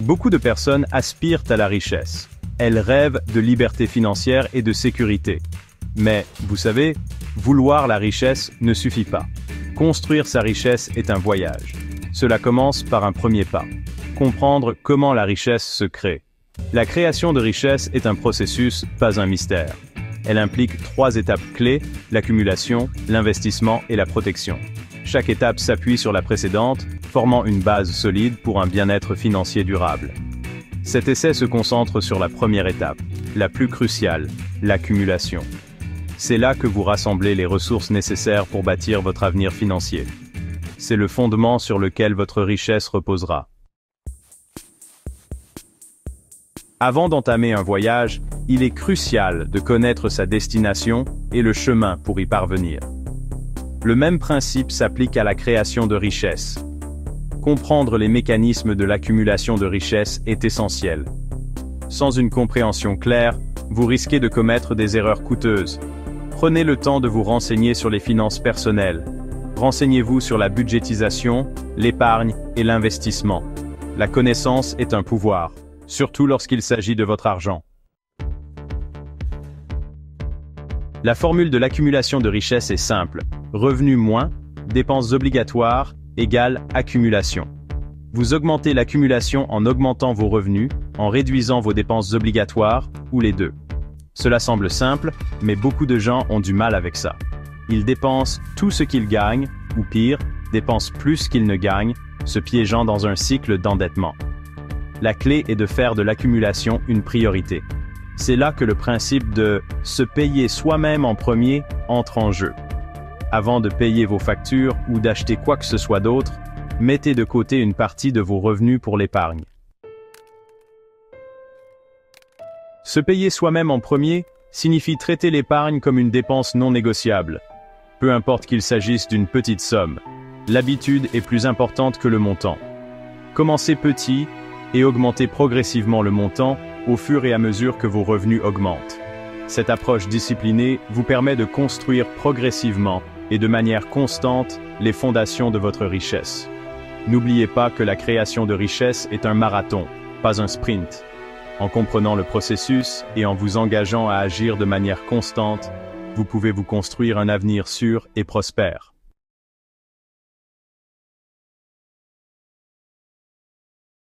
Beaucoup de personnes aspirent à la richesse. Elles rêvent de liberté financière et de sécurité. Mais, vous savez, vouloir la richesse ne suffit pas. Construire sa richesse est un voyage. Cela commence par un premier pas. Comprendre comment la richesse se crée. La création de richesse est un processus, pas un mystère. Elle implique 3 étapes clés, l'accumulation, l'investissement et la protection. Chaque étape s'appuie sur la précédente, formant une base solide pour un bien-être financier durable. Cet essai se concentre sur la première étape, la plus cruciale, l'accumulation. C'est là que vous rassemblez les ressources nécessaires pour bâtir votre avenir financier. C'est le fondement sur lequel votre richesse reposera. Avant d'entamer un voyage, il est crucial de connaître sa destination et le chemin pour y parvenir. Le même principe s'applique à la création de richesses. Comprendre les mécanismes de l'accumulation de richesses est essentiel. Sans une compréhension claire, vous risquez de commettre des erreurs coûteuses. Prenez le temps de vous renseigner sur les finances personnelles. Renseignez-vous sur la budgétisation, l'épargne et l'investissement. La connaissance est un pouvoir, surtout lorsqu'il s'agit de votre argent. La formule de l'accumulation de richesse est simple. Revenus moins, dépenses obligatoires, égale accumulation. Vous augmentez l'accumulation en augmentant vos revenus, en réduisant vos dépenses obligatoires, ou les deux. Cela semble simple, mais beaucoup de gens ont du mal avec ça. Ils dépensent tout ce qu'ils gagnent, ou pire, dépensent plus qu'ils ne gagnent, se piégeant dans un cycle d'endettement. La clé est de faire de l'accumulation une priorité. C'est là que le principe de « se payer soi-même en premier » entre en jeu. Avant de payer vos factures ou d'acheter quoi que ce soit d'autre, mettez de côté une partie de vos revenus pour l'épargne. Se payer soi-même en premier signifie traiter l'épargne comme une dépense non négociable. Peu importe qu'il s'agisse d'une petite somme, l'habitude est plus importante que le montant. Commencez petit et augmentez progressivement le montant au fur et à mesure que vos revenus augmentent. Cette approche disciplinée vous permet de construire progressivement et de manière constante les fondations de votre richesse. N'oubliez pas que la création de richesse est un marathon, pas un sprint. En comprenant le processus et en vous engageant à agir de manière constante, vous pouvez vous construire un avenir sûr et prospère.